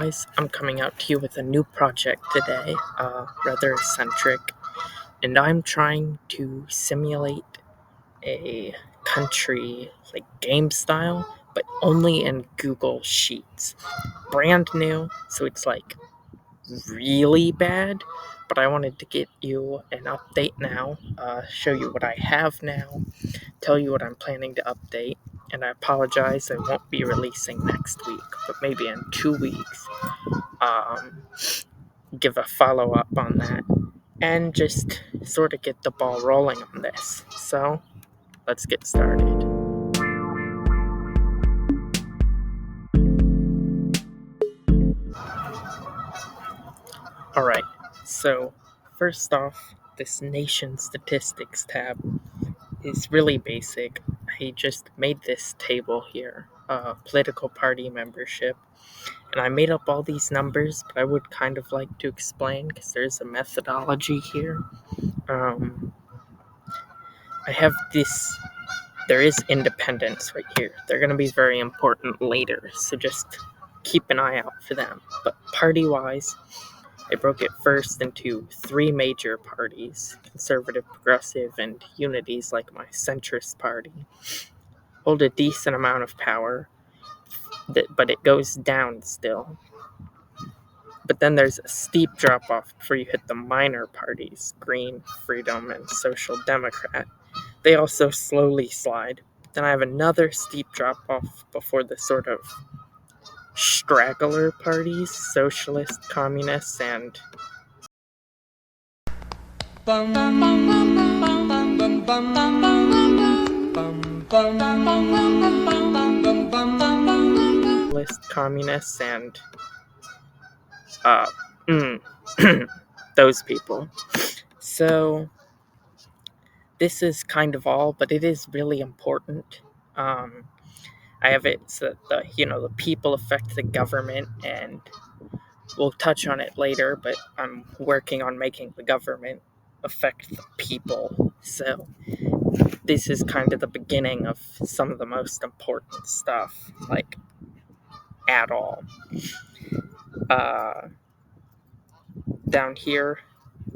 guys, I'm coming out to you with a new project today, rather eccentric, and I'm trying to simulate a country, like game style, but only in Google Sheets. Brand new, so it's like really bad, but I wanted to get you an update now, show you what I have now, tell you what I'm planning to update, and I apologize I won't be releasing next week, but maybe in 2 weeks. Give a follow-up on that, and just sort of get the ball rolling on this. So, let's get started. Alright, so first off, this nation statistics tab is really basic. I just made this table here, political party membership, and I made up all these numbers, but I would kind of like to explain because there's a methodology here. I have this, there is independents right here. They're going to be very important later, so just keep an eye out for them. But party-wise, I broke it first into 3 major parties: conservative, progressive, and unities, like my centrist party. Hold a decent amount of power, but it goes down still. But then there's a steep drop-off before you hit the minor parties: Green, Freedom, and Social Democrat. They also slowly slide. Then I have another steep drop-off before the sort of straggler parties: Socialist, Communists, and communists and those people. So this is kind of all, but it is really important. I have it so that the people affect the government, and we'll touch on it later, but I'm working on making the government affect the people. So this is kind of the beginning of some of the most important stuff, like, at all. Down here,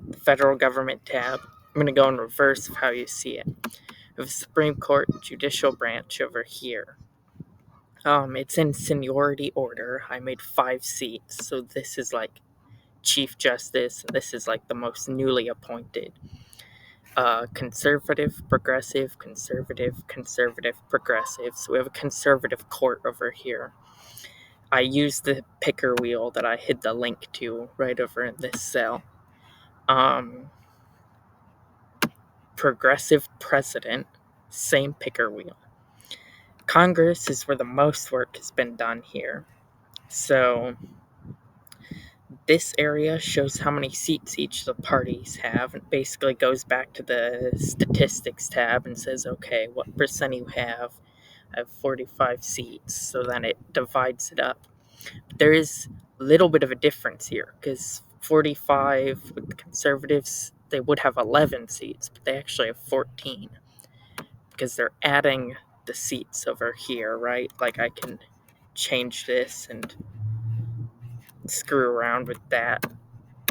the federal government tab, I'm going to go in reverse of how you see it. We have the Supreme Court judicial branch over here. It's in seniority order. I made 5 seats, so this is like Chief Justice, and this is like the most newly appointed. Conservative, progressive, conservative, conservative, progressive. So we have a conservative court over here. I used the picker wheel that I hid the link to right over in this cell. Progressive president, same picker wheel. Congress is where the most work has been done here. So this area shows how many seats each of the parties have. It basically goes back to the statistics tab and says, okay, what percent you have? I have 45 seats. So then it divides it up. But there is a little bit of a difference here, because 45 with the conservatives, they would have 11 seats, but they actually have 14. Because they're adding the seats over here, right? Like, I can change this and screw around with that.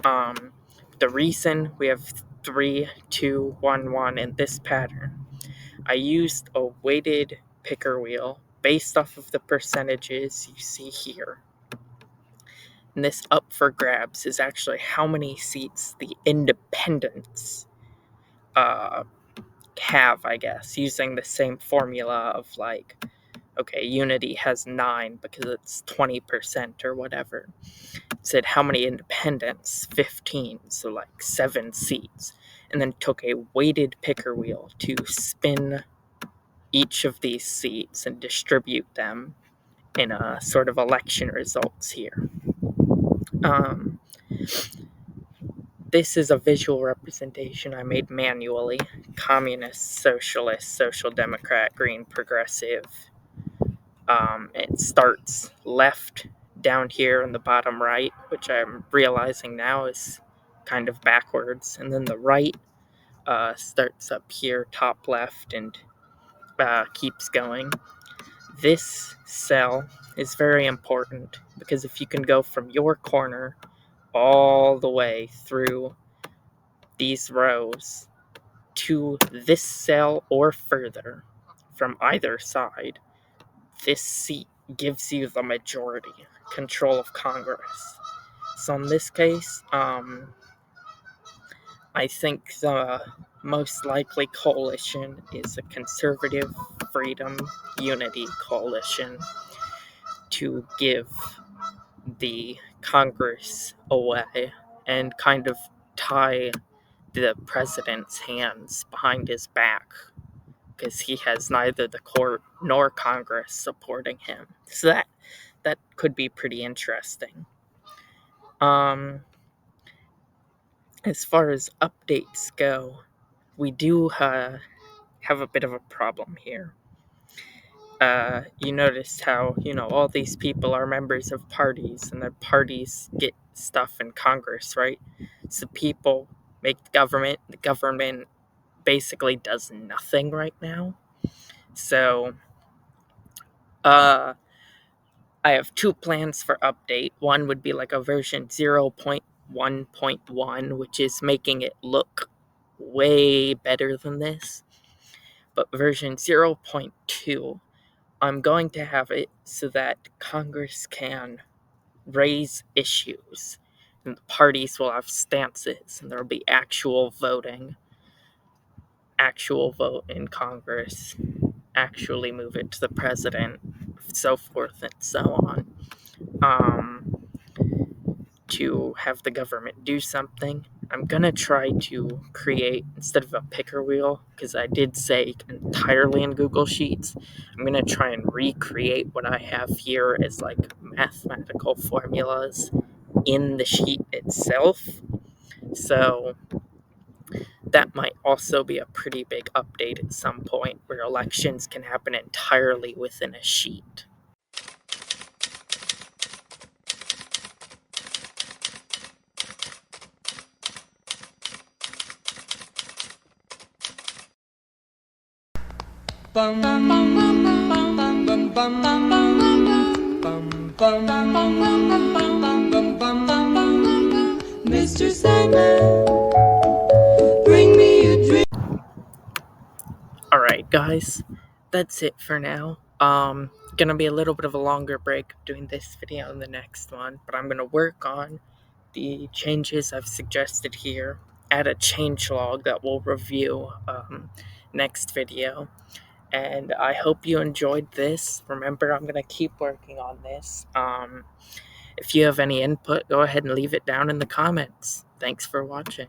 The reason we have 3, 2, 1, 1 in this pattern, I used a weighted picker wheel based off of the percentages you see here. And this up for grabs is actually how many seats the independents have, I guess, using the same formula of, like, okay, Unity has 9 because it's 20% or whatever. It said how many independents? 15, so like 7 seats. And then took a weighted picker wheel to spin each of these seats and distribute them in a sort of election results here. This is a visual representation I made manually: Communist, Socialist, Social Democrat, Green, Progressive. It starts left down here in the bottom right, which I'm realizing now is kind of backwards, and then the right starts up here, top left, and keeps going. This cell is very important because if you can go from your corner all the way through these rows to this cell or further from either side, this seat gives you the majority control of Congress. So in this case, I think the most likely coalition is a conservative freedom unity coalition to give the Congress away and kind of tie the president's hands behind his back because he has neither the court nor Congress supporting him. So that could be pretty interesting. As far as updates go, we do have a bit of a problem here. You noticed how, all these people are members of parties, and the parties get stuff in Congress, right? So people make the government basically does nothing right now. So, I have two plans for update. One would be like a version 0.1.1, which is making it look way better than this. But version 0.2, I'm going to have it so that Congress can raise issues and the parties will have stances and there will be actual vote in Congress, actually move it to the president, so forth and so on. To have the government do something, I'm gonna try to create, instead of a picker wheel, because I did say entirely in Google Sheets, I'm gonna try and recreate what I have here as like mathematical formulas in the sheet itself. So that might also be a pretty big update at some point where elections can happen entirely within a sheet. Mr. Sandman, bring me a drink. Alright, guys, that's it for now. Gonna be a little bit of a longer break doing this video and the next one, but I'm gonna work on the changes I've suggested here, add a changelog that we'll review next video. And I hope you enjoyed this. Remember, I'm gonna keep working on this. If you have any input, go ahead and leave it down in the comments. Thanks for watching.